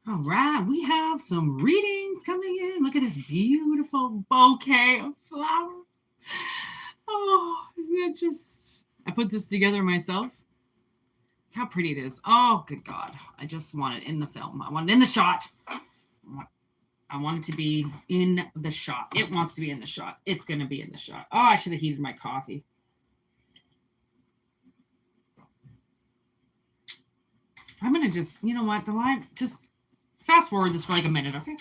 All right, we have some readings coming in. Look at this beautiful bouquet of flowers. Oh, isn't it just... I put this together myself. Look how pretty it is. Oh, good God. I just want it in the film. I want it in the shot. I want it to be in the shot. It wants to be in the shot. It's going to be in the shot. Oh, I should have heated my coffee. I'm going to just, you know what, the live, just fast forward this for like a minute, okay?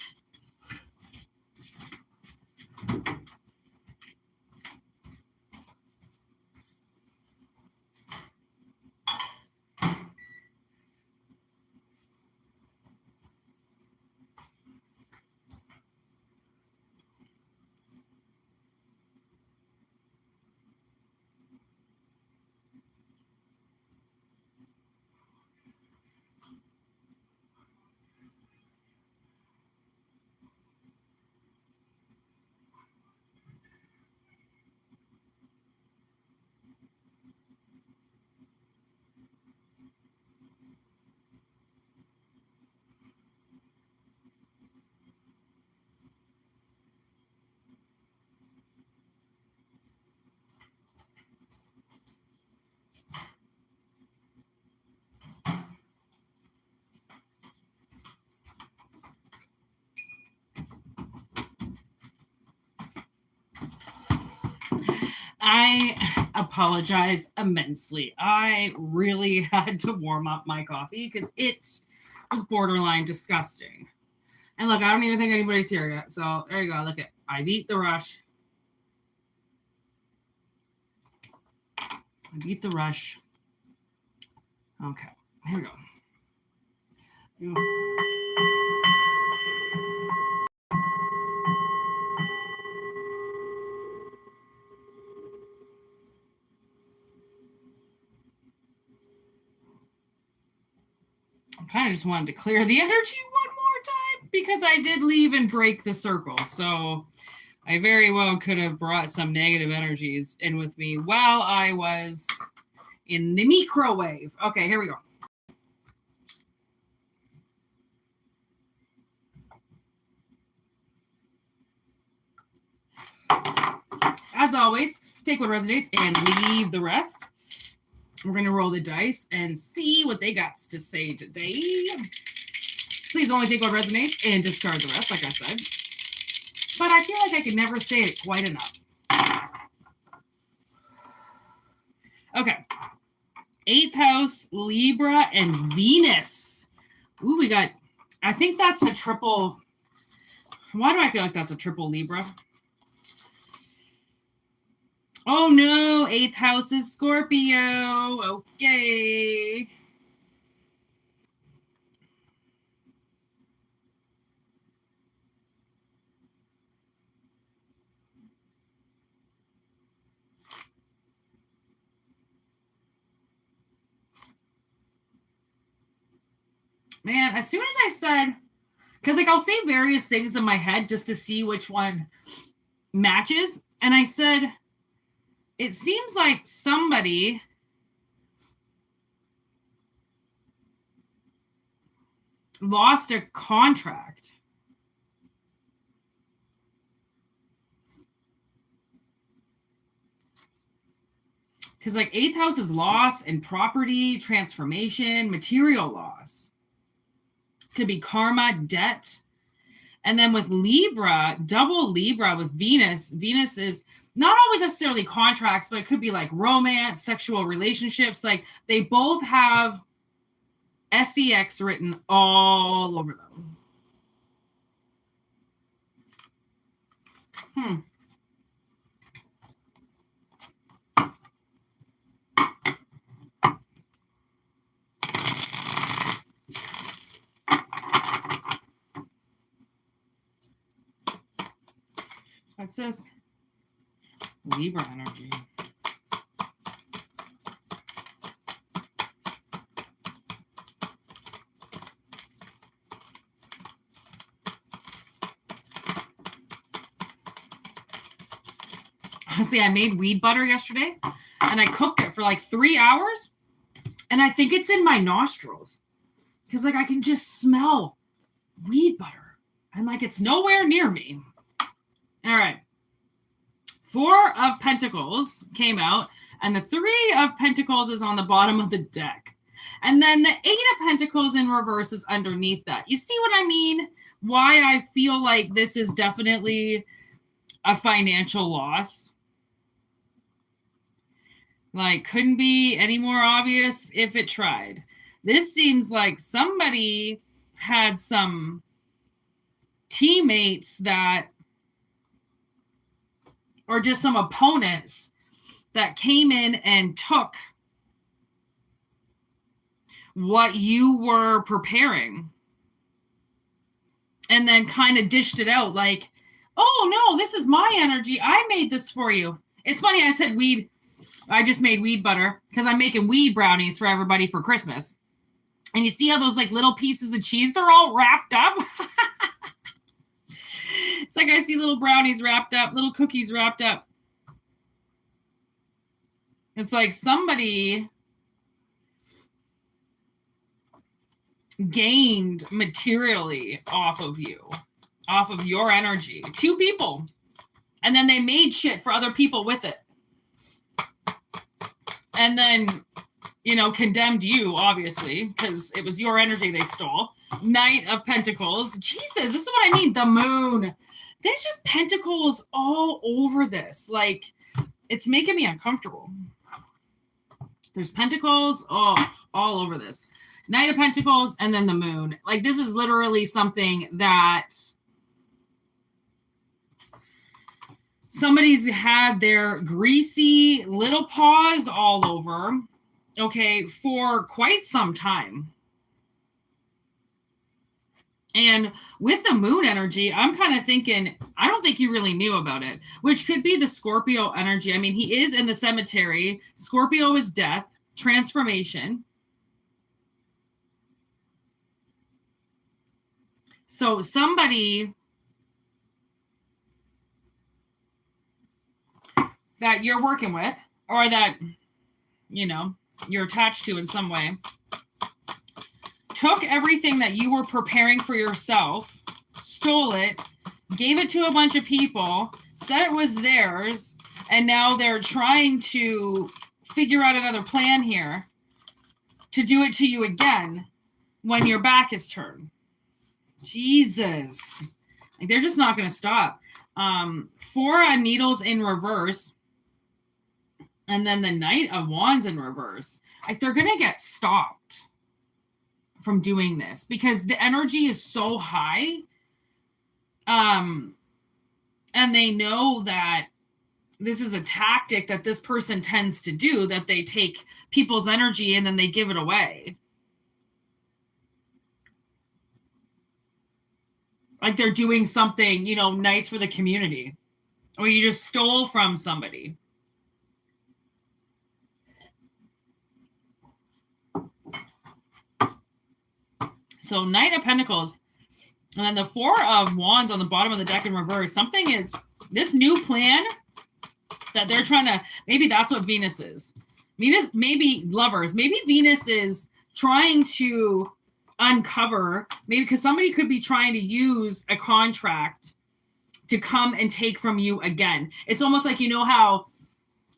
I apologize immensely. I really had to warm up my coffee because it was borderline disgusting. And look, I don't even think anybody's here yet. So there you go. Look at, I beat the rush. I beat the rush. Okay, here we go. I kind of just wanted to clear the energy one more time because I did leave and break the circle. So I very well could have brought some negative energies in with me while I was in the microwave. Okay, here we go. As always, take what resonates and leave the rest. We're going to roll the dice and see what they got to say today. Please only take what resonates and discard the rest, like I said. But I feel like I can never say it quite enough. Okay. 8th house, Libra, and Venus. Ooh, we got, I think that's a triple. Why do I feel like that's a triple Libra? Oh no, 8th house is Scorpio. Okay. Man, as soon as I said, because like I'll say various things in my head just to see which one matches. And I said, it seems like somebody lost a contract. Because like 8th house is loss and property, transformation, material loss. Could be karma, debt. And then with Libra, double Libra with Venus, Venus is not always necessarily contracts, but it could be like romance, sexual relationships. Like they both have sex written all over them. That says Libra energy. Honestly, I made weed butter yesterday and I cooked it for like 3 hours. And I think it's in my nostrils because like I can just smell Weed butter. I'm like, it's nowhere near me. All right. 4 of Pentacles came out, and the 3 of Pentacles is on the bottom of the deck. And then the 8 of Pentacles in reverse is underneath that. You see what I mean? Why I feel like this is definitely a financial loss. Like, couldn't be any more obvious if it tried. This seems like somebody had some teammates that, or just some opponents that came in and took what you were preparing and then kind of dished it out like, oh no, this is my energy. I made this for you. It's funny, I said weed. I just made weed butter because I'm making weed brownies for everybody for Christmas. And you see how those like little pieces of cheese, they're all wrapped up. It's like I see little brownies wrapped up, little cookies wrapped up. It's like somebody gained materially off of you, off of your energy. 2 people. And then they made shit for other people with it. And then, you know, condemned you, obviously, because it was your energy they stole. Knight of Pentacles. Jesus, this is what I mean. The moon. There's just pentacles all over this. Like, it's making me uncomfortable. There's pentacles, all over this. Knight of Pentacles and then the moon. Like, this is literally something that somebody's had their greasy little paws all over, okay, for quite some time. And with the moon energy, I'm kind of thinking, I don't think he really knew about it, which could be the Scorpio energy. I mean, he is in the cemetery. Scorpio is death, transformation. So somebody that you're working with, or that, you know, you're attached to in some way, took everything that you were preparing for yourself, stole it, gave it to a bunch of people, said it was theirs, and now they're trying to figure out another plan here to do it to you again when your back is turned. Jesus. Like, they're just not going to stop. 4 of Needles in reverse. And then the Knight of Wands in reverse. Like, they're going to get stopped from doing this because the energy is so high. And they know that this is a tactic that this person tends to do, that they take people's energy and then they give it away. Like they're doing something, you know, nice for the community. Or you just stole from somebody. So Knight of Pentacles. And then the 4 of Wands on the bottom of the deck in reverse. Something is, this new plan that they're trying to, maybe that's what Venus is. Venus, maybe lovers. Maybe Venus is trying to uncover, maybe because somebody could be trying to use a contract to come and take from you again. It's almost like, you know how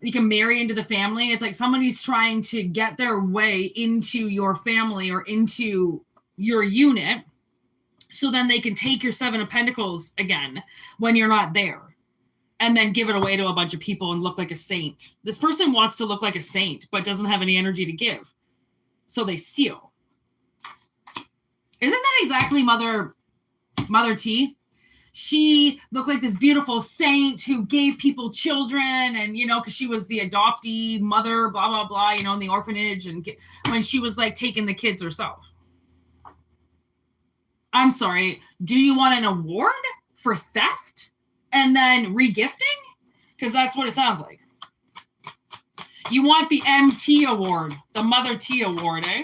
you can marry into the family? It's like somebody's trying to get their way into your family or into your unit, so then they can take your 7 of Pentacles again when you're not there, and then give it away to a bunch of people and look like a saint. This person wants to look like a saint, but doesn't have any energy to give. So they steal. Isn't that exactly Mother T? She looked like this beautiful saint who gave people children, and, you know, because she was the adoptee mother, blah, blah, blah, you know, in the orphanage, and when she was like taking the kids herself. I'm sorry, do you want an award for theft and then regifting? Because that's what it sounds like. You want the MT award, the Mother T award, eh?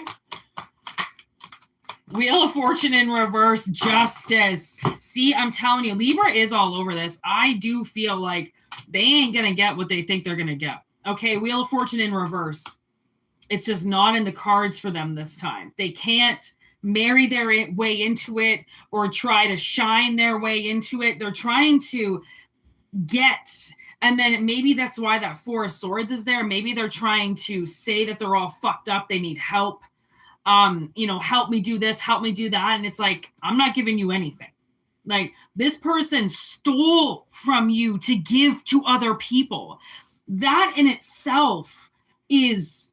Wheel of Fortune in reverse, Justice. See, I'm telling you, Libra is all over this. I do feel like they ain't going to get what they think they're going to get. Okay, Wheel of Fortune in reverse. It's just not in the cards for them this time. They can't marry their way into it or try to shine their way into it. They're trying to get, and then maybe that's why that Four of Swords is there. Maybe they're trying to say that they're all fucked up. They need help. Help me do this, help me do that. And it's like, I'm not giving you anything. Like, this person stole from you to give to other people. That in itself is,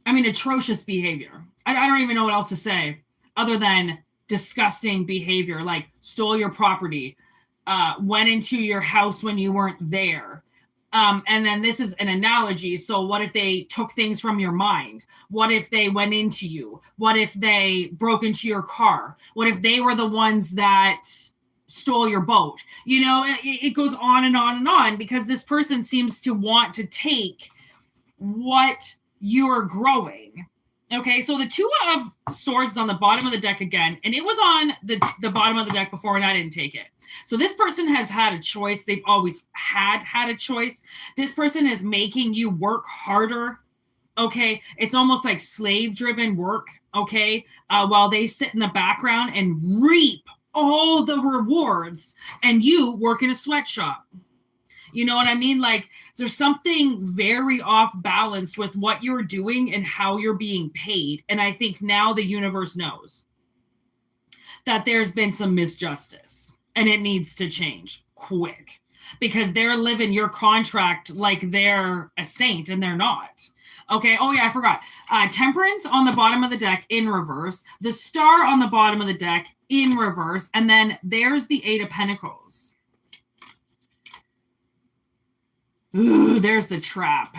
atrocious behavior. I don't even know what else to say other than disgusting behavior. Like, stole your property, went into your house when you weren't there. And then this is an analogy. So what if they took things from your mind? What if they went into you? What if they broke into your car? What if they were the ones that stole your boat? It goes on and on and on, because this person seems to want to take what you're growing. Okay, so the Two of Swords is on the bottom of the deck again, and it was on the bottom of the deck before, and I didn't take it. So this person has had a choice. They've always had a choice. This person is making you work harder. Okay, it's almost like slave-driven work. Okay, while they sit in the background and reap all the rewards, and you work in a sweatshop. You know what I mean? Like, there's something very off balanced with what you're doing and how you're being paid. And I think now the universe knows that there's been some misjustice and it needs to change quick, because they're living your contract like they're a saint and they're not. Okay. Oh yeah, I forgot. Temperance on the bottom of the deck in reverse, the Star on the bottom of the deck in reverse. And then there's the Eight of Pentacles. Ooh, there's the trap.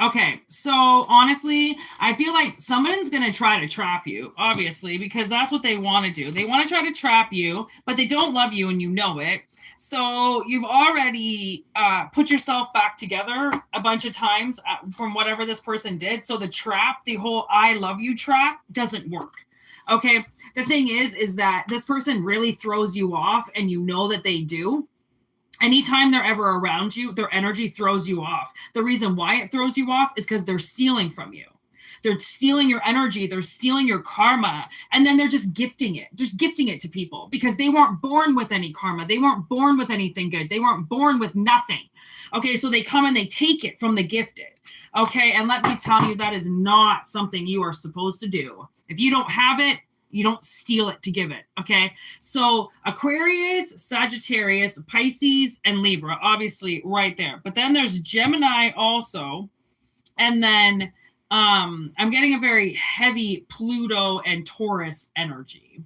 Okay, so honestly, I feel like someone's going to try to trap you, obviously, because that's what they want to do. They want to try to trap you, but they don't love you and you know it. So you've already put yourself back together a bunch of times from whatever this person did. So the trap, the whole I love you trap, doesn't work. Okay, the thing is that this person really throws you off, and you know that they do. Anytime they're ever around you, their energy throws you off. The reason why it throws you off is because they're stealing from you. They're stealing your energy. They're stealing your karma. And then they're just gifting it to people, because they weren't born with any karma. They weren't born with anything good. They weren't born with nothing. Okay, so they come and they take it from the gifted. Okay, and let me tell you, that is not something you are supposed to do. If you don't have it, you don't steal it to give it, okay? So Aquarius, Sagittarius, Pisces, and Libra, obviously right there. But then there's Gemini also. And then I'm getting a very heavy Pluto and Taurus energy.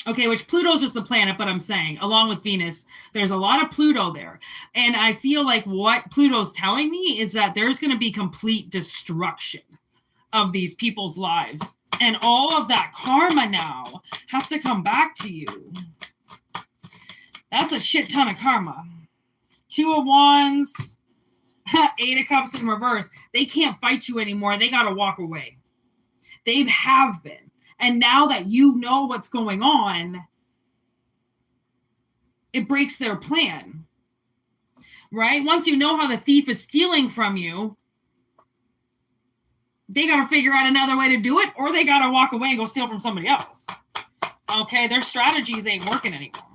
Okay, which Pluto's just the planet, but I'm saying, along with Venus, there's a lot of Pluto there. And I feel like what Pluto's telling me is that there's going to be complete destruction of these people's lives. And all of that karma now has to come back to you. That's a shit ton of karma. Two of Wands, Eight of Cups in reverse. They can't fight you anymore. They got to walk away. They have been. And now that you know what's going on, it breaks their plan. Right? Once you know how the thief is stealing from you, they got to figure out another way to do it, or they got to walk away and go steal from somebody else. Okay, their strategies ain't working anymore.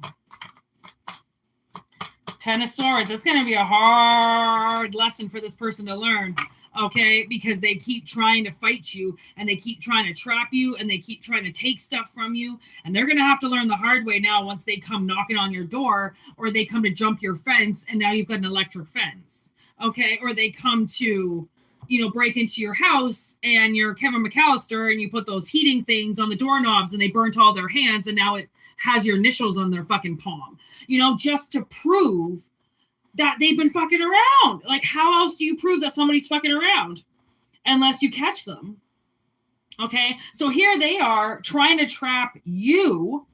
Ten of Swords. It's going to be a hard lesson for this person to learn, okay, because they keep trying to fight you, and they keep trying to trap you, and they keep trying to take stuff from you, and they're going to have to learn the hard way now once they come knocking on your door, or they come to jump your fence, and now you've got an electric fence, okay, or they come to break into your house and you're Kevin McAllister and you put those heating things on the doorknobs and they burnt all their hands and now it has your initials on their fucking palm, just to prove that they've been fucking around. Like, how else do you prove that somebody's fucking around unless you catch them? Okay, so here they are trying to trap you,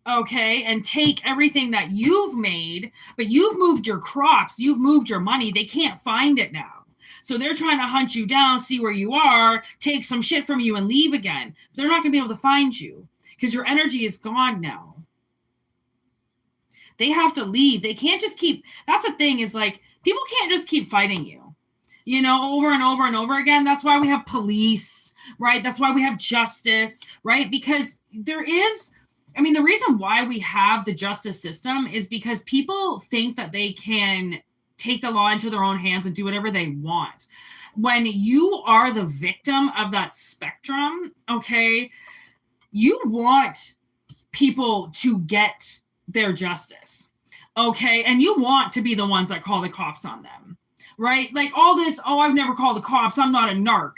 okay, and take everything that you've made, but you've moved your crops, you've moved your money. They can't find it now. So they're trying to hunt you down, see where you are, take some shit from you and leave again. They're not going to be able to find you because your energy is gone now. They have to leave. They can't just keep, that's the thing is like, people can't just keep fighting you. you know, over and over and over again. That's why we have police, right? That's why we have justice, right? Because there is, I mean, the reason why we have the justice system is because people think that they can take the law into their own hands and do whatever they want. When you are the victim of that spectrum, okay, you want people to get their justice, okay? And you want to be the ones that call the cops on them, right? Like all this, oh, I've never called the cops, I'm not a narc.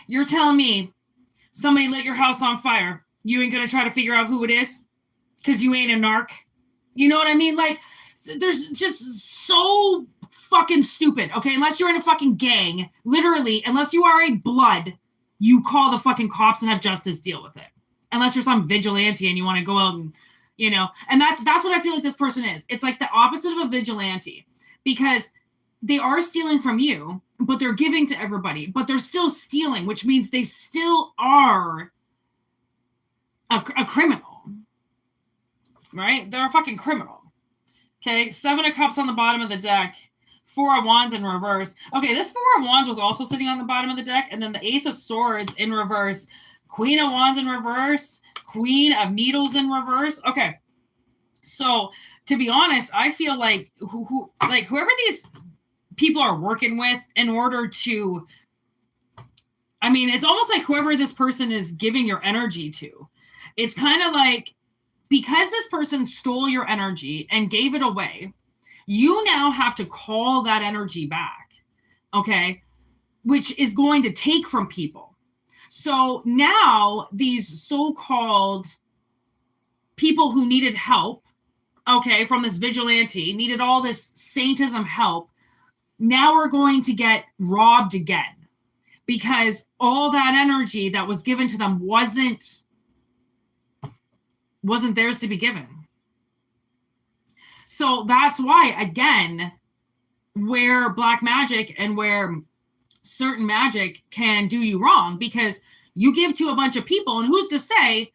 You're telling me somebody lit your house on fire, you ain't gonna try to figure out who it is because you ain't a narc? You know what I mean? Like, there's just so fucking stupid, okay? Unless you're in a fucking gang, literally, unless you are a blood, you call the fucking cops and have justice deal with it. Unless you're some vigilante and you want to go out and, you know, and that's what I feel like this person is. It's like the opposite of a vigilante, because they are stealing from you, but they're giving to everybody, but they're still stealing, which means they still are a criminal. Right? They're a fucking criminal. Okay, 7 of Cups on the bottom of the deck. 4 of Wands in reverse. Okay, this 4 of Wands was also sitting on the bottom of the deck. And then the Ace of Swords in reverse. Queen of Wands in reverse. Queen of Needles in reverse. Okay, so to be honest, I feel like whoever these people are working with in order to, I mean, it's almost like whoever this person is giving your energy to. It's kind of like, because this person stole your energy and gave it away, you now have to call that energy back, okay? Which is going to take from people. So now these so-called people who needed help, okay, from this vigilante, needed all this saintism help, now are going to get robbed again, because all that energy that was given to them wasn't theirs to be given. So that's why, again, where black magic and where certain magic can do you wrong, because you give to a bunch of people, and who's to say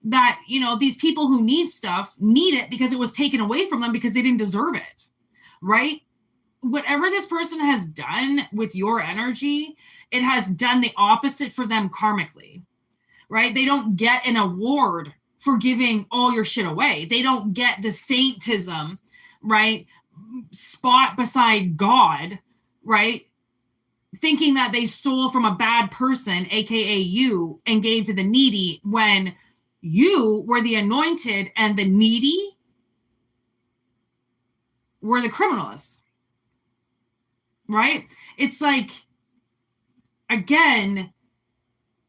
that, you know, these people who need stuff need it because it was taken away from them because they didn't deserve it, right? Whatever this person has done with your energy, it has done the opposite for them karmically, right? They don't get an award for giving all your shit away. They don't get the saintism, right? Spot beside God, right? Thinking that they stole from a bad person, aka you, and gave to the needy, when you were the anointed and the needy were the criminals, right? It's like, again,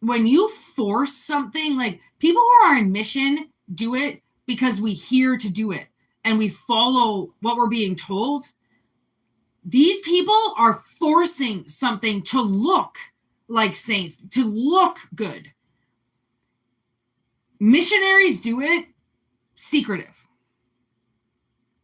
when you force something, like, people who are in mission do it because we hear to do it and we follow what we're being told. These people are forcing something to look like saints, to look good. Missionaries do it secretive,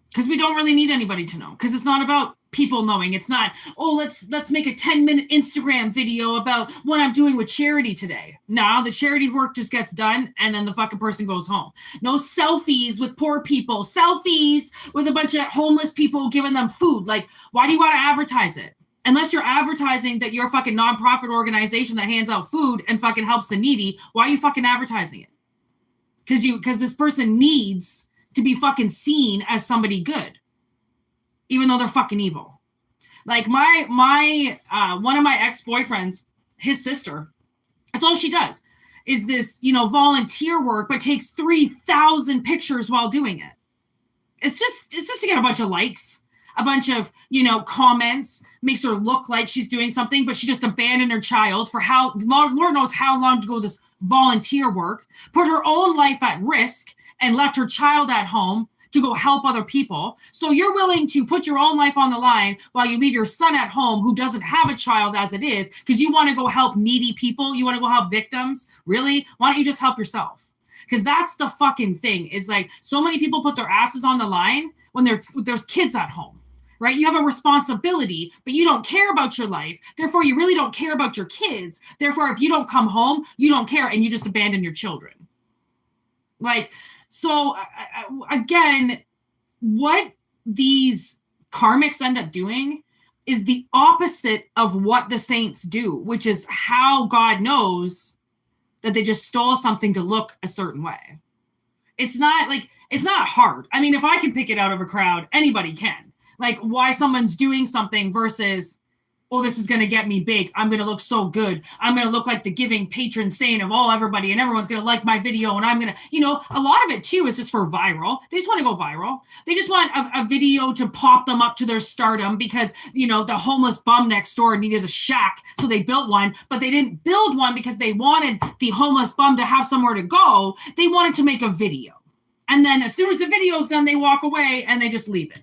because we don't really need anybody to know, because it's not about people knowing. It's not, oh, let's make a 10-minute Instagram video about what I'm doing with charity today. No, the charity work just gets done and then the fucking person goes home. No selfies with poor people, selfies with a bunch of homeless people giving them food. Like, why do you want to advertise it? Unless you're advertising that you're a fucking nonprofit organization that hands out food and fucking helps the needy, why are you fucking advertising it? Because this person needs to be fucking seen as somebody good, even though they're fucking evil. Like my one of my ex-boyfriends, his sister, that's all she does is this, you know, volunteer work, but takes 3,000 pictures while doing it. It's just to get a bunch of likes, a bunch of, you know, comments, makes her look like she's doing something, but she just abandoned her child for how long, Lord knows how long, to go this volunteer work, put her own life at risk, and left her child at home to go help other people. So you're willing to put your own life on the line while you leave your son at home who doesn't have a child as it is, because you want to go help needy people. You want to go help victims. Really? Why don't you just help yourself? Because that's the fucking thing, is like, so many people put their asses on the line when there's kids at home, right? You have a responsibility, but you don't care about your life. Therefore, you really don't care about your kids. Therefore, if you don't come home, you don't care, and you just abandon your children. Like, so again, what these karmics end up doing is the opposite of what the saints do, which is how God knows that they just stole something to look a certain way. It's not hard. I mean, if I can pick it out of a crowd, anybody can. Like why someone's doing something versus, oh, this is going to get me big. I'm going to look so good. I'm going to look like the giving patron saint of everybody, and everyone's going to like my video. And I'm going to, a lot of it too is just for viral. They just want to go viral. They just want a video to pop them up to their stardom because, the homeless bum next door needed a shack. So they built one, but they didn't build one because they wanted the homeless bum to have somewhere to go. They wanted to make a video. And then as soon as the video's done, they walk away and they just leave it.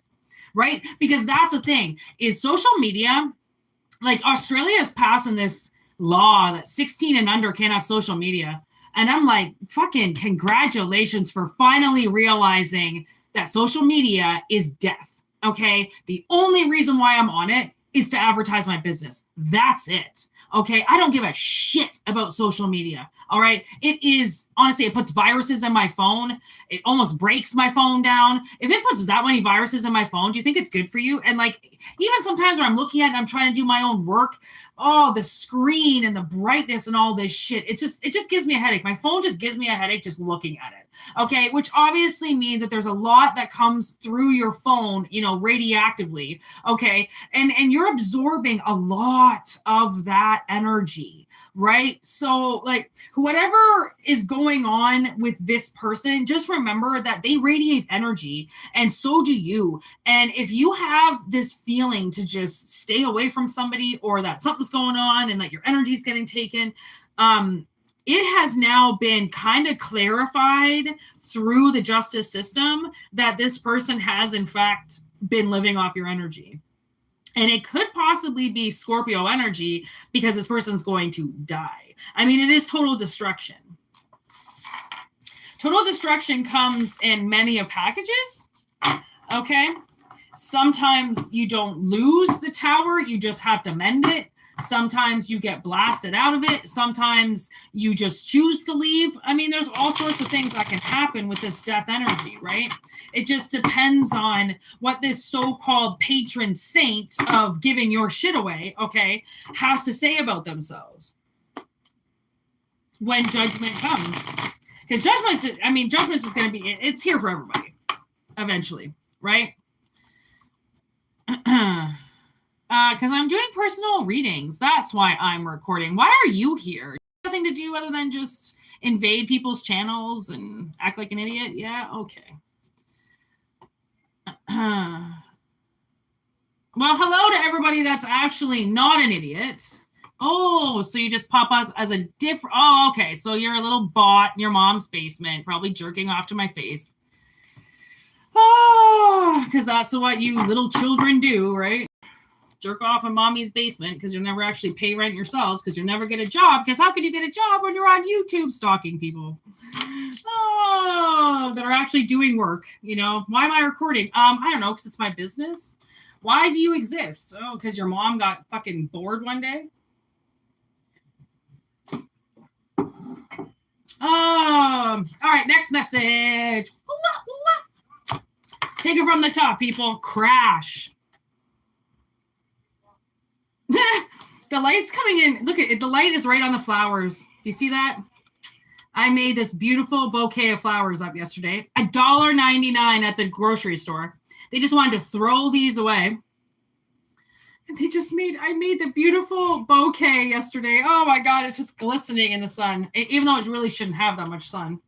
Right? Because that's the thing is social media. Like Australia is passing this law that 16 and under can't have social media. And I'm like, fucking congratulations for finally realizing that social media is death. Okay. The only reason why I'm on it is to advertise my business. That's it. Okay. I don't give a shit about social media. All right. It is honestly, it puts viruses in my phone. It almost breaks my phone down. If it puts that many viruses in my phone, do you think it's good for you? And like, even sometimes when I'm looking at it and I'm trying to do my own work, the screen and the brightness and all this shit, it just gives me a headache. My phone just gives me a headache just looking at it. Okay. Which obviously means that there's a lot that comes through your phone, radiactively. Okay. And you're absorbing a lot of that energy, right? So like whatever is going on with this person, just remember that they radiate energy and so do you. And if you have this feeling to just stay away from somebody or that something's going on and that your energy is getting taken, it has now been kind of clarified through the justice system that this person has in fact been living off your energy. And it could possibly be Scorpio energy because this person's going to die. I mean, it is total destruction. Total destruction comes in many of packages. Okay. Sometimes you don't lose the tower. You just have to mend it. Sometimes you get blasted out of it. Sometimes you just choose to leave. I mean, there's all sorts of things that can happen with this death energy, right? It just depends on what this so-called patron saint of giving your shit away, okay, has to say about themselves when judgment comes. Because judgment's just going to be, it's here for everybody eventually, right? Because I'm doing personal readings. That's why I'm recording. Why are you here? Nothing to do other than just invade people's channels and act like an idiot? Yeah, okay. Well, hello to everybody that's actually not an idiot. Oh, so you just pop us as a different... Oh, okay. So you're a little bot in your mom's basement, probably jerking off to my face. Oh, because that's what you little children do, right? Jerk off in mommy's basement because you'll never actually pay rent yourselves because you'll never get a job. Because how can you get a job when you're on YouTube stalking people? Oh, that are actually doing work. Why am I recording? I don't know, because it's my business. Why do you exist? Oh, because your mom got fucking bored one day. All right, next message. Take it from the top, people. Crash. The light's coming in. Look at it. The light is right on the flowers. Do you see that? I made this beautiful bouquet of flowers up yesterday. $1.99 at the grocery store. They just wanted to throw these away. And I made the beautiful bouquet yesterday. Oh my God, it's just glistening in the sun. Even though it really shouldn't have that much sun.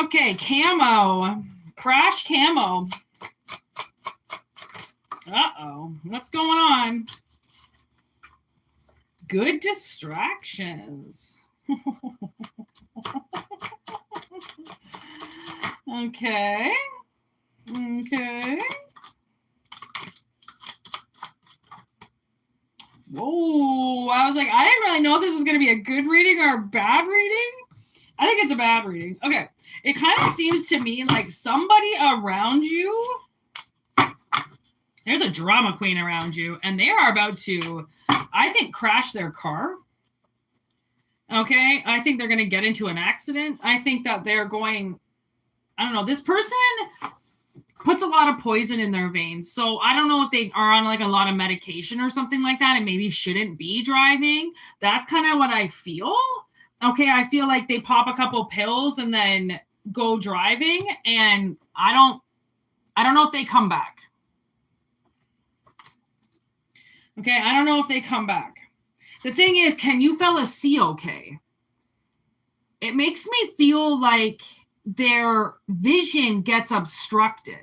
Okay, camo. Crash camo. Uh-oh. What's going on? Good distractions. Okay. Whoa. I was like, I didn't really know if this was going to be a good reading or a bad reading. I think it's a bad reading. Okay. It kind of seems to me like somebody around you, there's a drama queen around you, and they are about to, I think, crash their car. Okay? I think they're going to get into an accident. I think that they're going, I don't know, this person puts a lot of poison in their veins. So I don't know if they are on like a lot of medication or something like that and maybe shouldn't be driving. That's kind of what I feel. Okay, I feel like they pop a couple pills and then go driving, and I don't know if they come back. Okay, I don't know if they come back. The thing is, can you fellas see okay? It makes me feel like their vision gets obstructed.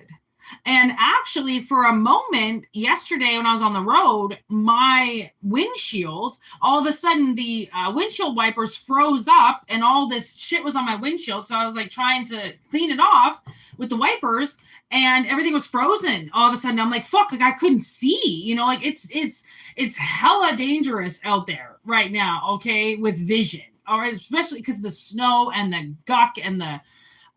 And actually, for a moment yesterday when I was on the road, my windshield, all of a sudden the windshield wipers froze up and all this shit was on my windshield. So I was like trying to clean it off with the wipers and everything was frozen. All of a sudden I'm like, fuck, like I couldn't see, you know, like it's hella dangerous out there right now, okay, with vision. Or especially because of the snow and the guck and the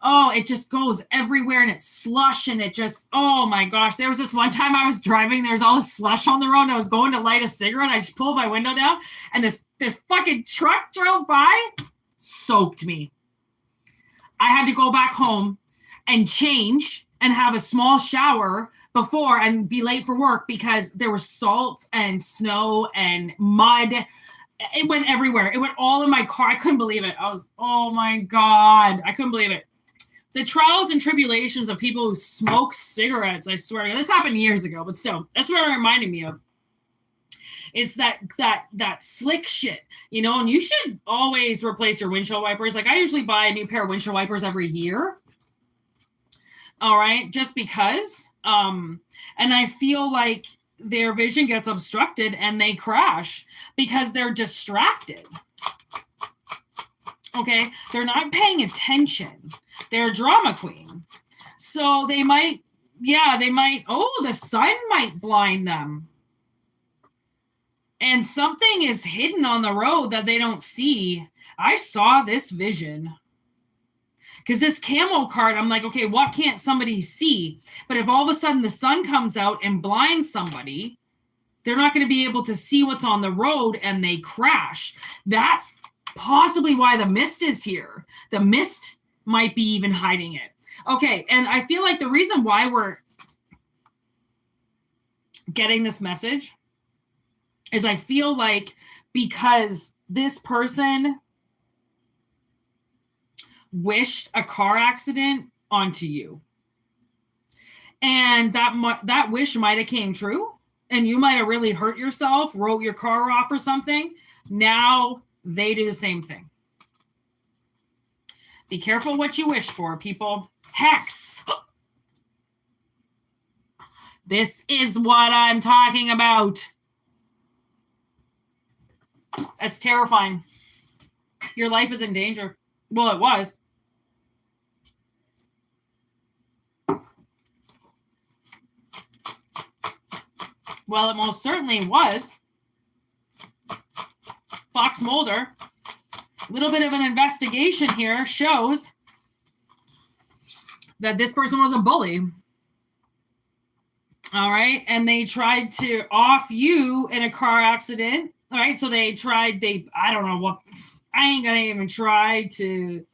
it just goes everywhere and it's slush and it just, oh my gosh. There was this one time I was driving, there's all this slush on the road and I was going to light a cigarette. I just pulled my window down and this fucking truck drove by, soaked me. I had to go back home and change and have a small shower before and be late for work because there was salt and snow and mud. It went everywhere. It went all in my car. I couldn't believe it. I was, oh my God. I couldn't believe it. The trials and tribulations of people who smoke cigarettes, I swear to God, this happened years ago, but still, that's what it reminded me of. Is that slick shit, you know, and you should always replace your windshield wipers. Like I usually buy a new pair of windshield wipers every year. All right, just because. And I feel like their vision gets obstructed and they crash because they're distracted. Okay, they're not paying attention. They're a drama queen. So they might, the sun might blind them. And something is hidden on the road that they don't see. I saw this vision. Because this camo card, I'm like, okay, what can't somebody see? But if all of a sudden the sun comes out and blinds somebody, they're not going to be able to see what's on the road and they crash. That's possibly why the mist is here. The mist might be even hiding it. Okay, and I feel like the reason why we're getting this message is I feel like because this person wished a car accident onto you. And that wish might have came true. And you might have really hurt yourself, wrote your car off or something. Now they do the same thing. Be careful what you wish for, people. Hex. This is what I'm talking about. That's terrifying. Your life is in danger. Well, it was. Well, it most certainly was. Fox Mulder. A little bit of an investigation here shows that this person was a bully. All right. And they tried to off you in a car accident. All right. So I don't know what, I ain't going to even try to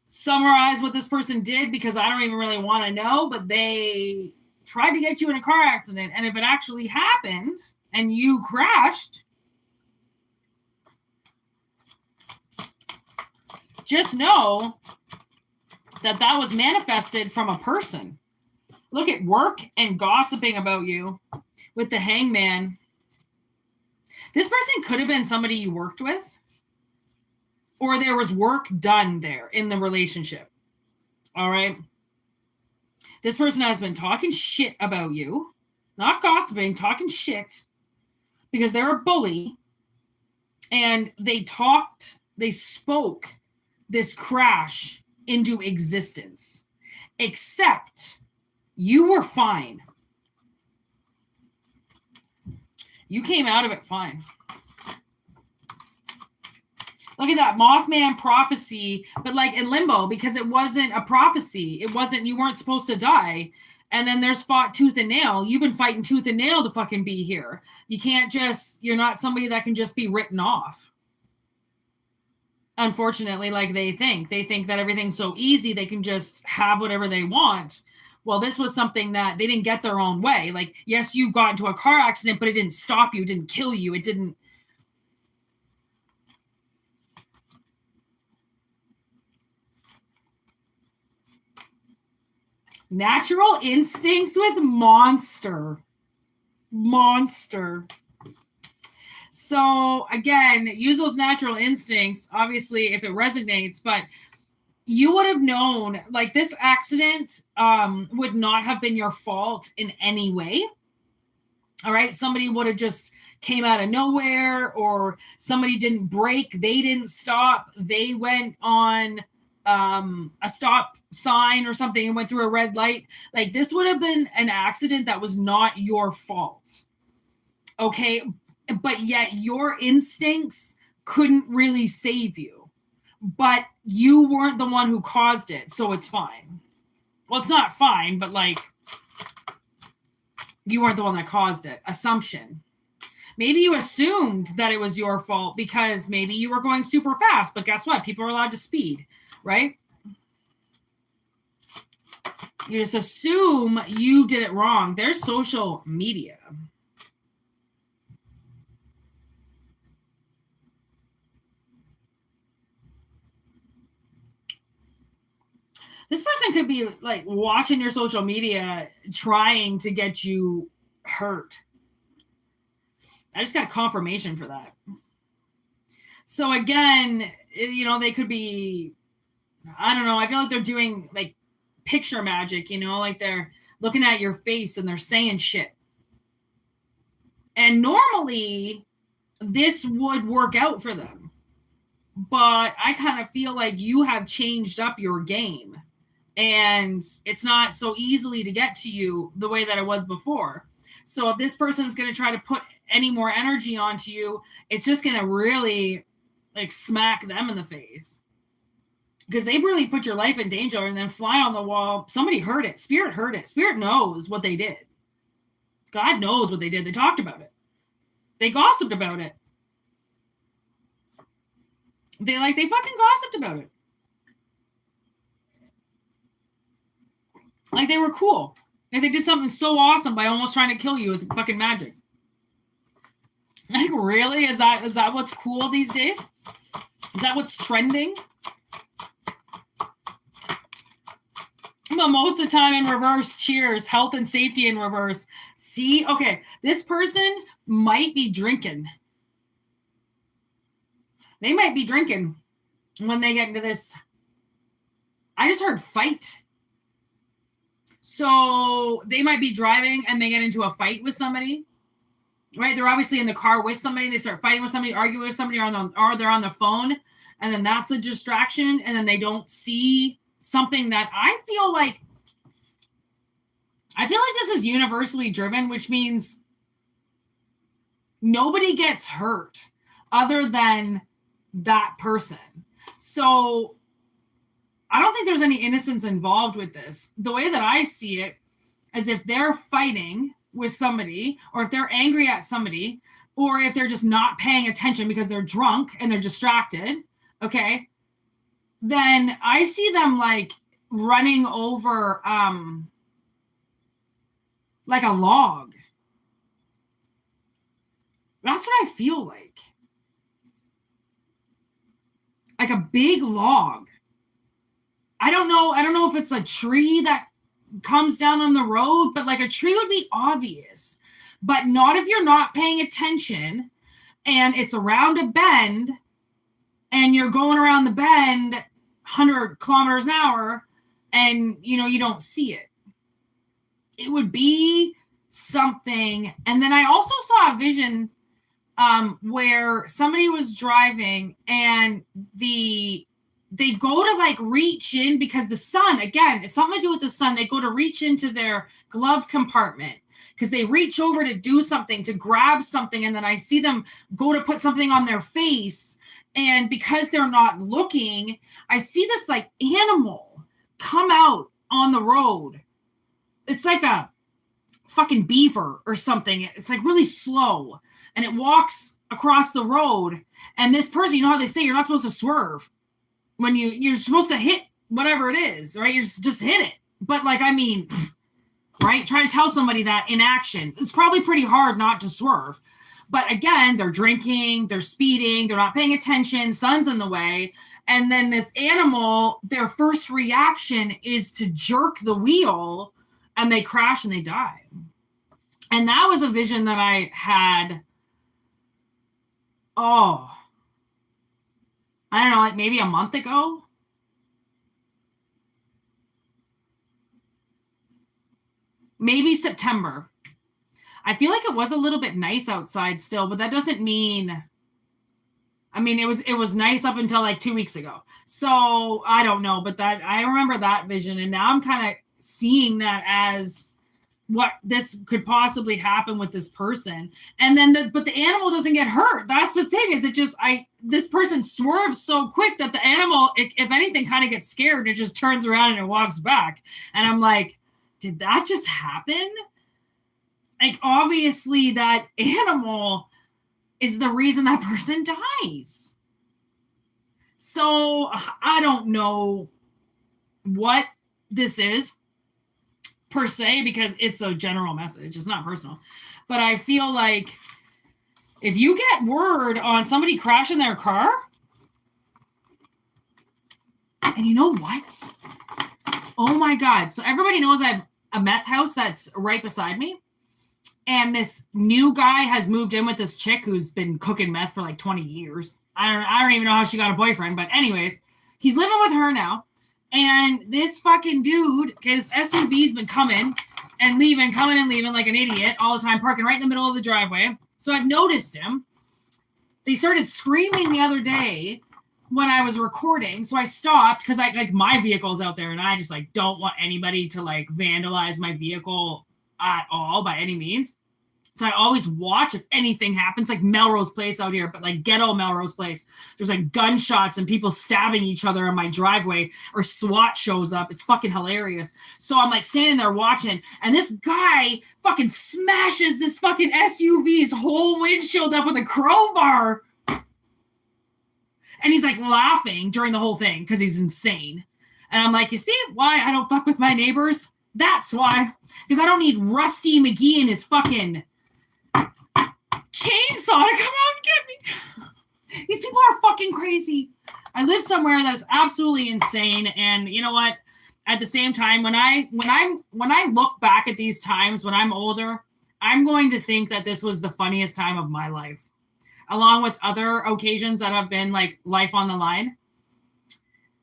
summarize what this person did because I don't even really want to know, but they tried to get you in a car accident. And if it actually happened and you crashed, just know that was manifested from a person. Look at work and gossiping about you with the hangman. This person could have been somebody you worked with, or there was work done there in the relationship. All right. This person has been talking shit about you, not gossiping, talking shit because they're a bully. And they spoke this crash into existence, except you were fine. You came out of it fine. Look at that Mothman prophecy, but like in limbo because it wasn't a prophecy. You weren't supposed to die. And then there's fought tooth and nail. You've been fighting tooth and nail to fucking be here. You're not somebody that can just be written off. Unfortunately, like they think that everything's so easy, they can just have whatever they want. Well, this was something that they didn't get their own way. Like, yes, you got into a car accident, but it didn't stop you. It didn't kill you. It didn't. Natural instincts with monster. So again, use those natural instincts, obviously, if it resonates, but you would have known, like, this accident would not have been your fault in any way. All right. Somebody would have just came out of nowhere, or somebody didn't brake. They didn't stop. They went on a stop sign or something and went through a red light. Like, this would have been an accident that was not your fault. Okay. But yet your instincts couldn't really save you, but you weren't the one who caused it. So it's fine. Well, it's not fine, but like, you weren't the one that caused it. Assumption. Maybe you assumed that it was your fault because maybe you were going super fast, but guess what? People are allowed to speed, right? You just assume you did it wrong. There's social media. This person could be like watching your social media, trying to get you hurt. I just got confirmation for that. So again, you know, they could be, I don't know, I feel like they're doing like picture magic, you know, like they're looking at your face and they're saying shit. And normally this would work out for them. But I kind of feel like you have changed up your game. And it's not so easily to get to you the way that it was before. So if this person is going to try to put any more energy onto you, it's just going to really like smack them in the face, because they really put your life in danger and then fly on the wall. Somebody heard it. Spirit heard it. Spirit knows what they did. God knows what they did. They talked about it. They gossiped about it. They fucking gossiped about it. Like they were cool. Like they did something so awesome by almost trying to kill you with fucking magic. Like, really? Is that what's cool these days? Is that what's trending? But most of the time in reverse, cheers, health and safety in reverse. See, okay, this person might be drinking. They might be drinking when they get into this. I just heard fight. So they might be driving and they get into a fight with somebody, right? They're obviously in the car with somebody. They start fighting with somebody, arguing with somebody, or they're on the phone. And then that's a distraction. And then they don't see something that I feel like this is universally driven, which means nobody gets hurt other than that person. So I don't think there's any innocence involved with this. The way that I see it is if they're fighting with somebody, or if they're angry at somebody, or if they're just not paying attention because they're drunk and they're distracted, okay, then I see them like running over like a log. That's what I feel like. Like a big log. I don't know if it's a tree that comes down on the road, but like a tree would be obvious, but not if you're not paying attention and it's around a bend and you're going around the bend 100 kilometers an hour and, you know, you don't see it. It would be something. And then I also saw a vision where somebody was driving and they go to like reach in, because the sun, again, it's something to do with the sun. They go to reach into their glove compartment because they reach over to do something, to grab something. And then I see them go to put something on their face. And because they're not looking, I see this like animal come out on the road. It's like a fucking beaver or something. It's like really slow and it walks across the road. And this person, you know how they say you're not supposed to swerve when you're supposed to hit whatever it is, right? You're just hit it. But like, I mean, right? Try to tell somebody that in action. It's probably pretty hard not to swerve. But again, they're drinking, they're speeding, they're not paying attention, sun's in the way. And then this animal, their first reaction is to jerk the wheel, and they crash and they die. And that was a vision that I had, I don't know, like maybe a month ago. Maybe September. I feel like it was a little bit nice outside still, but that doesn't mean, I mean, it was nice up until like 2 weeks ago. So I don't know, but that I remember that vision, and now I'm kind of seeing that as what this could possibly happen with this person. And then but the animal doesn't get hurt. That's the thing, is this person swerves so quick that the animal, if anything, kind of gets scared. It just turns around and it walks back. And I'm like, did that just happen? Like, obviously that animal is the reason that person dies. So I don't know what this is per se, because it's a general message. It's not personal. But I feel like if you get word on somebody crashing their car, and you know what? Oh my God. So everybody knows I have a meth house that's right beside me. And this new guy has moved in with this chick who's been cooking meth for like 20 years. I don't even know how she got a boyfriend, but anyways, he's living with her now. And this fucking dude, his SUV's been coming and leaving like an idiot all the time, parking right in the middle of the driveway. So I've noticed him. They started screaming the other day when I was recording. So I stopped because my vehicle's out there, and I just like don't want anybody to like vandalize my vehicle at all by any means. So I always watch if anything happens, like Melrose Place out here, but like ghetto Melrose Place. There's like gunshots and people stabbing each other in my driveway, or SWAT shows up. It's fucking hilarious. So I'm like standing there watching, and this guy fucking smashes this fucking SUV's whole windshield up with a crowbar. And he's like laughing during the whole thing because he's insane. And I'm like, you see why I don't fuck with my neighbors? That's why. Because I don't need Rusty McGee and his fucking chainsaw to come out and get me. These people are fucking crazy. I live somewhere that's absolutely insane. And you know what? At the same time, when I look back at these times when I'm older, I'm going to think that this was the funniest time of my life, along with other occasions that have been like life on the line.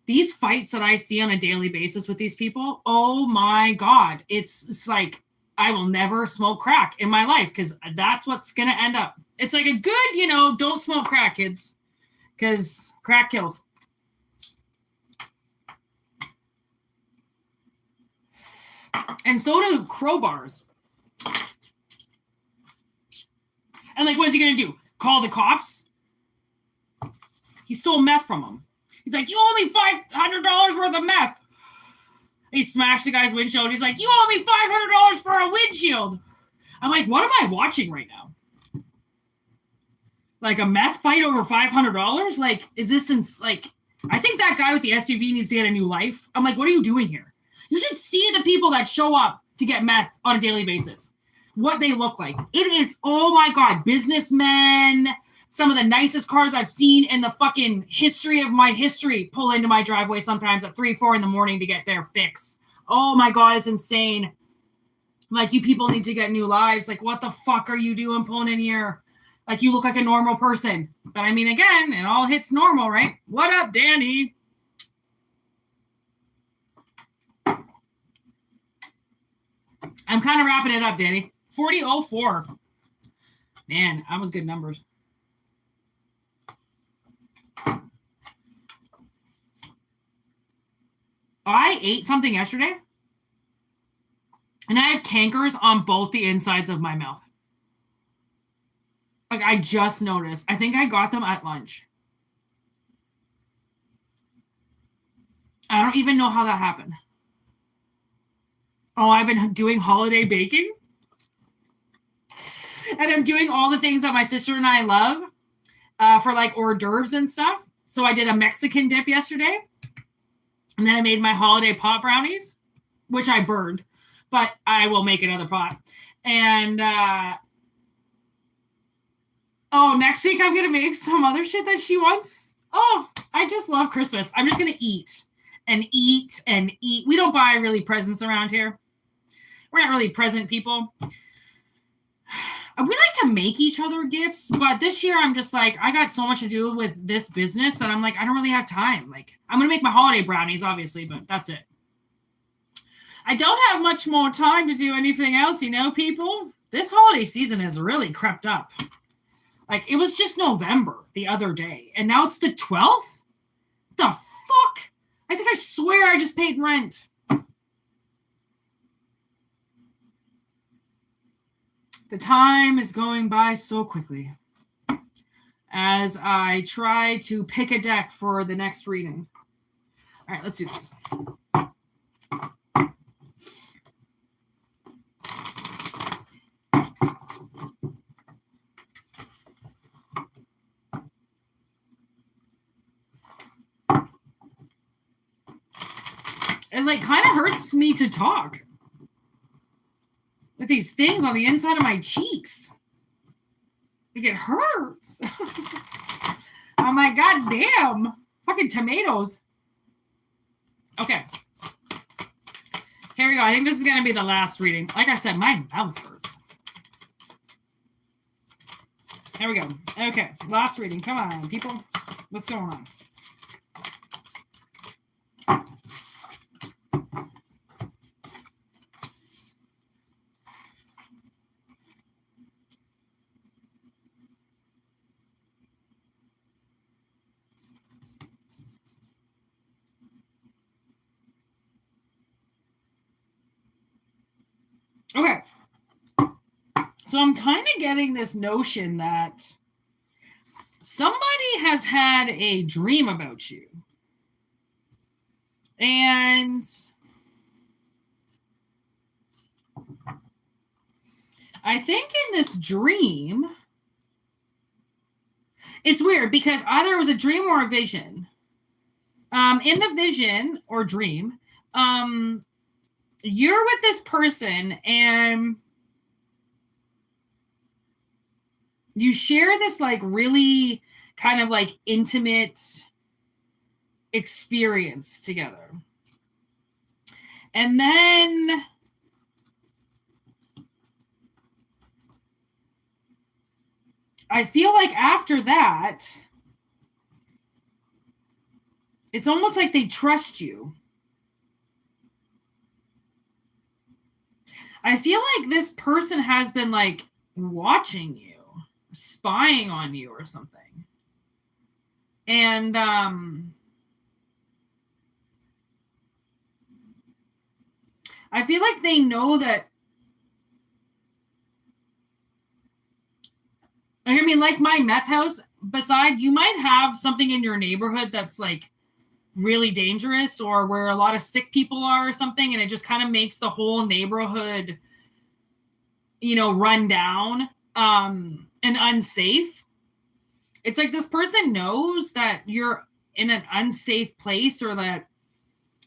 These fights that I see on a daily basis with these people, oh my God, it's like I will never smoke crack in my life, because that's what's going to end up. It's like a good, don't smoke crack, kids, because crack kills. And so do crowbars. And like, what is he going to do? Call the cops? He stole meth from him. He's like, you owe me $500 worth of meth. He smashed the guy's windshield. He's like, you owe me $500 for a windshield. I'm like, what am I watching right now? Like a meth fight over $500? Like, is this I think that guy with the SUV needs to get a new life. I'm like, what are you doing here? You should see the people that show up to get meth on a daily basis. What they look like. It is, oh my God, businessmen. Some of the nicest cars I've seen in the fucking history of my history pull into my driveway sometimes at 3, 4 in the morning to get their fix. Oh my God, it's insane. Like, you people need to get new lives. Like, what the fuck are you doing pulling in here? Like, you look like a normal person. But I mean, again, it all hits normal, right? What up, Danny? I'm kind of wrapping it up, Danny. 4004. Man, that was good numbers. I ate something yesterday, and I have cankers on both the insides of my mouth. Like, I just noticed. I think I got them at lunch. I don't even know how that happened. Oh, I've been doing holiday baking. And I'm doing all the things that my sister and I love for like hors d'oeuvres and stuff. So I did a Mexican dip yesterday. And then I made my holiday pot brownies, which I burned. but I will make another pot. And next week I'm gonna make some other shit that she wants. Oh, I just love Christmas. I'm just gonna eat and eat and eat. We don't buy really presents around here. We're not really present people. We like to make each other gifts, but this year I'm just like, I got so much to do with this business that I'm like, I don't really have time. Like, I'm going to make my holiday brownies, obviously, but that's it. I don't have much more time to do anything else, people. This holiday season has really crept up. Like, it was just November the other day, and now it's the 12th? The fuck? I think I swear I just paid rent. The time is going by so quickly as I try to pick a deck for the next reading. All right, let's do this. It like kind of hurts me to talk with these things on the inside of my cheeks. Like, it hurts. I'm like, God damn. Fucking tomatoes. Okay. Here we go. I think this is going to be the last reading. Like I said, my mouth hurts. There we go. Okay. Last reading. Come on, people. What's going on? Okay. So I'm kind of getting this notion that somebody has had a dream about you. And I think in this dream, it's weird because either it was a dream or a vision. In the vision or dream, you're with this person and you share this like really kind of like intimate experience together. And then I feel like after that, it's almost like they trust you. I feel like this person has been like watching you, spying on you or something. And I feel like they know that. I mean, like my meth house, beside, you might have something in your neighborhood that's like really dangerous or where a lot of sick people are or something, and it just kind of makes the whole neighborhood, run down and unsafe. It's like this person knows that you're in an unsafe place or that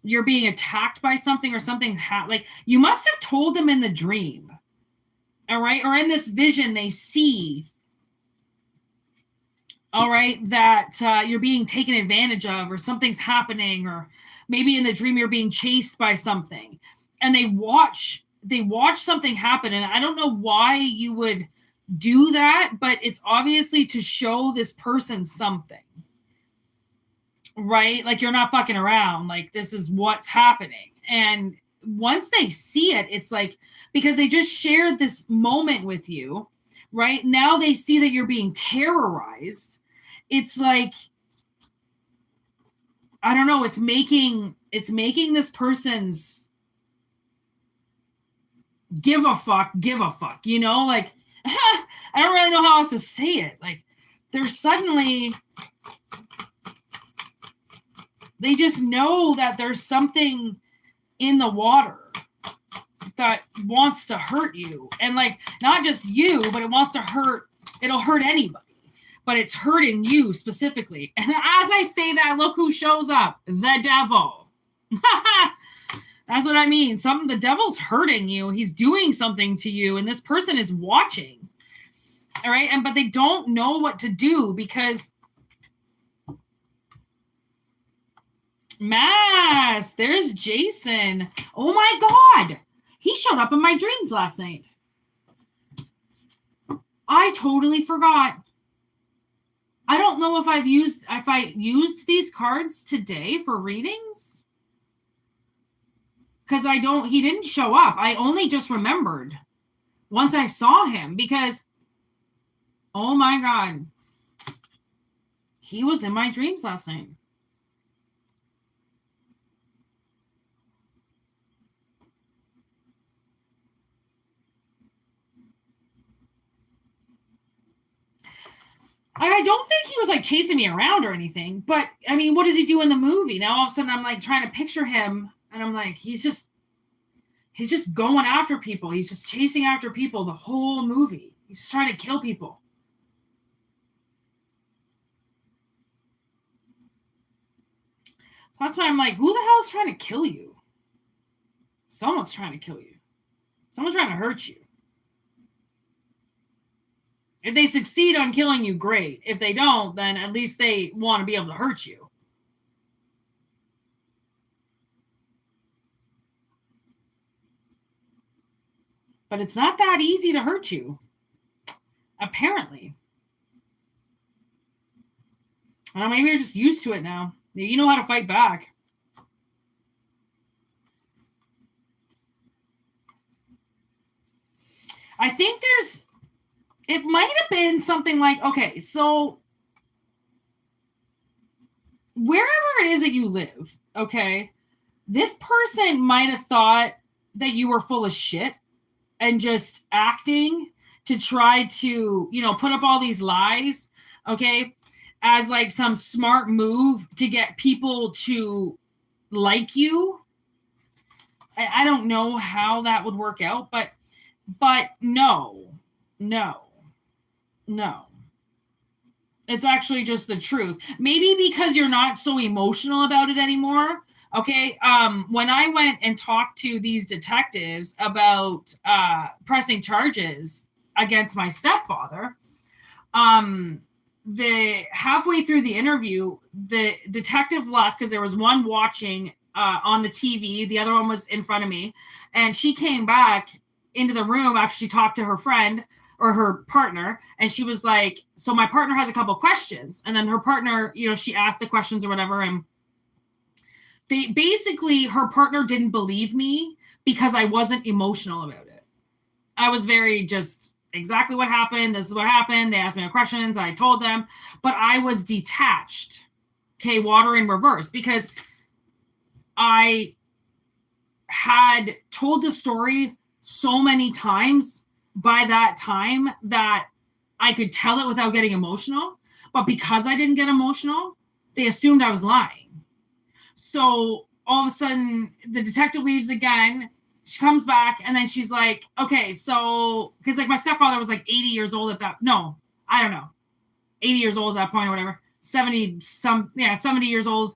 you're being attacked by something or something's like you must have told them in the dream, all right, or in this vision they see, all right, that you're being taken advantage of or something's happening, or maybe in the dream you're being chased by something, and they watch something happen. And I don't know why you would do that, but it's obviously to show this person something, right? Like, you're not fucking around. Like, this is what's happening. And once they see it, it's like, because they just shared this moment with you, right? Now they see that you're being terrorized. It's like, I don't know, it's making this person's give a fuck, like, I don't really know how else to say it. Like, they're suddenly, they just know that there's something in the water that wants to hurt you. And like, not just you, but it'll hurt anybody. But it's hurting you specifically. And as I say that, look who shows up. The devil. That's what I mean. The devil's hurting you. He's doing something to you, and this person is watching. All right. But they don't know what to do because Mass, there's Jason. Oh my God. He showed up in my dreams last night. I totally forgot. I don't know if I used these cards today for readings. Because he didn't show up. I only just remembered once I saw him because, oh my God, he was in my dreams last night. I don't think he was like chasing me around or anything, but I mean, what does he do in the movie? Now all of a sudden I'm like trying to picture him and I'm like, he's just going after people. He's just chasing after people the whole movie. He's just trying to kill people. So that's why I'm like, who the hell is trying to kill you? Someone's trying to kill you. Someone's trying to hurt you. If they succeed on killing you, great. If they don't, then at least they want to be able to hurt you. But it's not that easy to hurt you, apparently. I don't know, maybe you're just used to it now. You know how to fight back. I think it might have been something like, okay, so wherever it is that you live, okay, this person might have thought that you were full of shit and just acting to try to, put up all these lies, okay, as like some smart move to get people to like you. I don't know how that would work out, but no. It's actually just the truth. Maybe because you're not so emotional about it anymore. Okay. When I went and talked to these detectives about pressing charges against my stepfather, the halfway through the interview, the detective left because there was one watching on the TV. The other one was in front of me. And she came back into the room after she talked to her friend or her partner. And she was like, so my partner has a couple questions. And then her partner, she asked the questions or whatever. And her partner didn't believe me because I wasn't emotional about it. I was very just exactly what happened. This is what happened. They asked me questions. I told them, but I was detached. Okay. Water in reverse, because I had told the story so many times by that time that I could tell it without getting emotional. But because I didn't get emotional, they assumed I was lying. So all of a sudden the detective leaves again. She comes back and then she's like, okay, so, because like my stepfather was like 80 years old at that. No, I don't know. 80 years old at that point or whatever. 70 years old.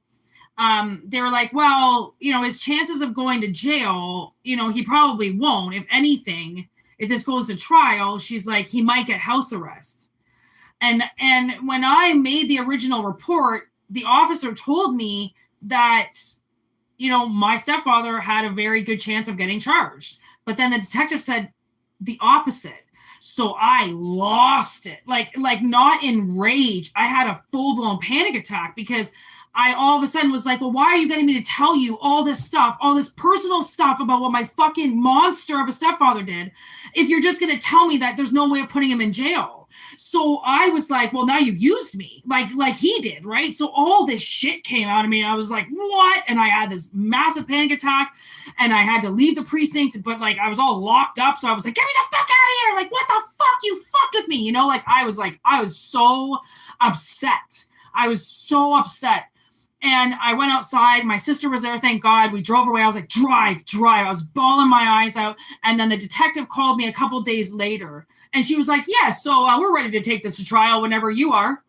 They were like, well, his chances of going to jail, he probably won't. If anything, if this goes to trial, she's like, he might get house arrest. And when I made the original report, the officer told me that, my stepfather had a very good chance of getting charged. But then the detective said the opposite. So I lost it. Like not in rage. I had a full-blown panic attack because I all of a sudden was like, well, why are you getting me to tell you all this stuff, all this personal stuff about what my fucking monster of a stepfather did, if you're just going to tell me that there's no way of putting him in jail? So I was like, well, now you've used me like he did, right? So all this shit came out of me. I was like, what? And I had this massive panic attack and I had to leave the precinct, but like I was all locked up. So I was like, get me the fuck out of here. Like, what the fuck? You fucked with me. I was so upset. I was so upset. And I went outside. My sister was there. Thank God. We drove away. I was like, drive. I was bawling my eyes out. And then the detective called me a couple days later. And she was like, yeah, so we're ready to take this to trial whenever you are.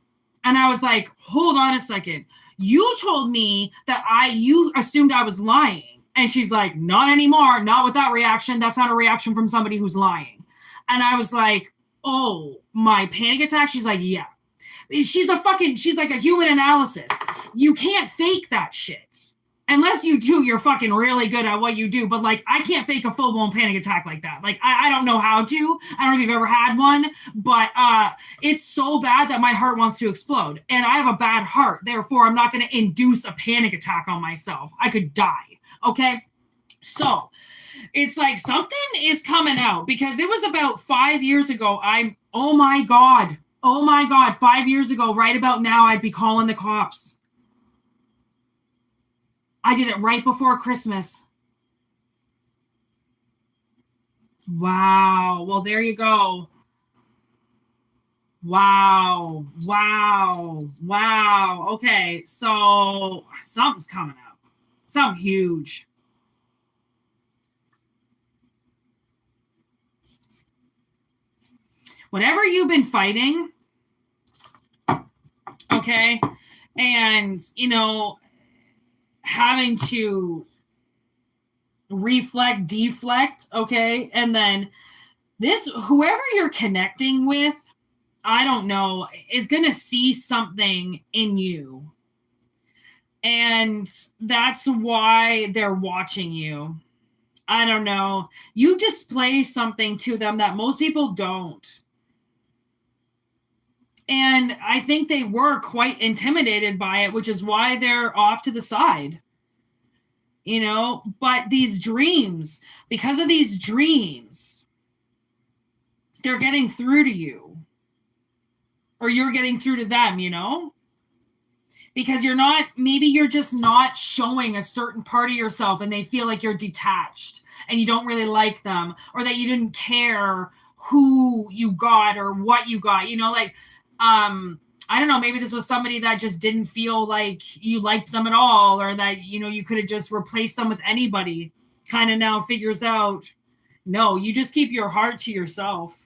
And I was like, hold on a second. You told me that you assumed I was lying. And she's like, not anymore. Not with that reaction. That's not a reaction from somebody who's lying. And I was like, oh, my panic attack? She's like, yeah. She's like a human analysis. You can't fake that shit. Unless you do, you're fucking really good at what you do. But like, I can't fake a full-blown panic attack like that. Like, I don't know how to. I don't know if you've ever had one, but it's so bad that my heart wants to explode. And I have a bad heart. Therefore, I'm not going to induce a panic attack on myself. I could die. Okay? So it's like something is coming out because it was about 5 years ago. Oh my God, 5 years ago, right about now, I'd be calling the cops. I did it right before Christmas. Wow. Well, there you go. Wow. Okay. So something's coming up. Something huge. Whatever you've been fighting, okay, and, having to reflect, deflect, okay, and then whoever you're connecting with, I don't know, is going to see something in you. And that's why they're watching you. I don't know. You display something to them that most people don't. And I think they were quite intimidated by it, which is why they're off to the side. But these dreams, because of these dreams, they're getting through to you. Or you're getting through to them, Because maybe you're just not showing a certain part of yourself and they feel like you're detached and you don't really like them, or that you didn't care who you got or what you got, I don't know, maybe this was somebody that just didn't feel like you liked them at all, or that, you could have just replaced them with anybody, kind of now figures out, no, you just keep your heart to yourself.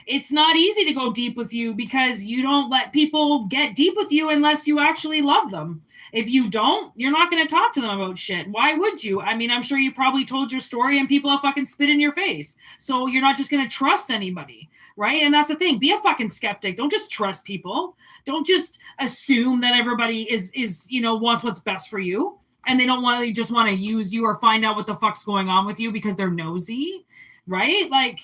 It's not easy to go deep with you because you don't let people get deep with you unless you actually love them. If you don't, you're not going to talk to them about shit. Why would you? I mean, I'm sure you probably told your story and people have fucking spit in your face. So you're not just going to trust anybody, right? And that's the thing. Be a fucking skeptic. Don't just trust people. Don't just assume that everybody is wants what's best for you and they don't just want to use you or find out what the fuck's going on with you because they're nosy, right? Like,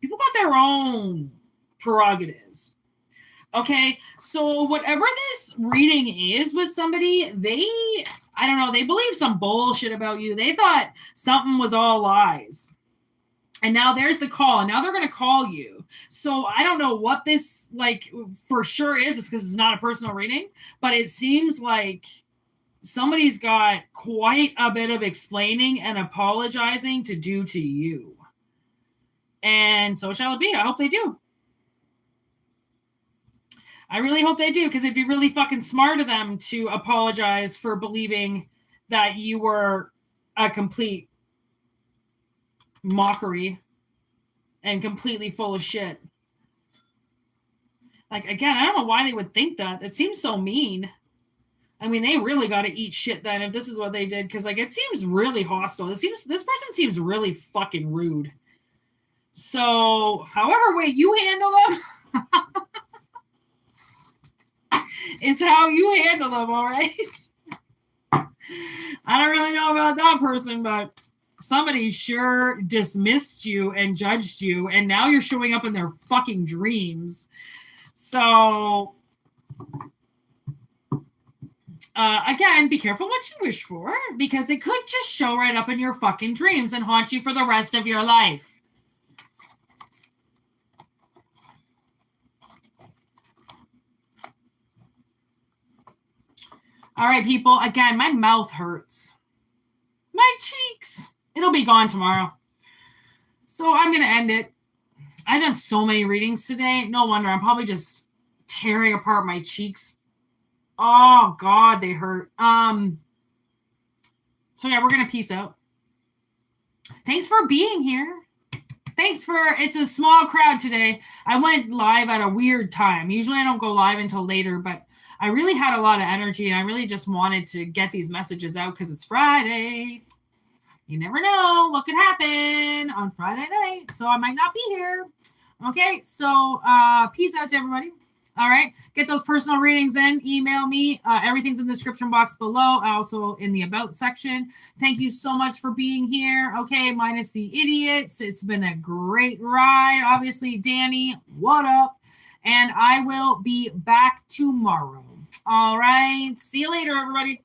people got their own prerogatives. Okay, so whatever this reading is with somebody, they believe some bullshit about you. They thought something was all lies. And now there's the call, and now they're going to call you. So I don't know what this, for sure is. It's because it's not a personal reading, but it seems like somebody's got quite a bit of explaining and apologizing to do to you. And so shall it be. I hope they do. I really hope they do, because it'd be really fucking smart of them to apologize for believing that you were a complete mockery and completely full of shit. Like, again, I don't know why they would think that. It seems so mean. I mean, they really got to eat shit then if this is what they did, because, it seems really hostile. This person seems really fucking rude. So, however way you handle them is how you handle them, all right? I don't really know about that person, but somebody sure dismissed you and judged you, and now you're showing up in their fucking dreams. So, again, be careful what you wish for, because it could just show right up in your fucking dreams and haunt you for the rest of your life. All right, people. Again, my mouth hurts. My cheeks. It'll be gone tomorrow. So I'm going to end it. I've done so many readings today. No wonder. I'm probably just tearing apart my cheeks. Oh, God, they hurt. So, yeah, we're going to peace out. Thanks for being here. It's a small crowd today. I went live at a weird time. Usually I don't go live until later, but I really had a lot of energy and I really just wanted to get these messages out because it's Friday. You never know what could happen on Friday night. So I might not be here. Okay, so peace out to everybody. All right, get those personal readings in. Email me. Everything's in the description box below. Also in the about section. Thank you so much for being here. Okay, minus the idiots. It's been a great ride. Obviously, Danny, what up? And I will be back tomorrow. All right, see you later, everybody.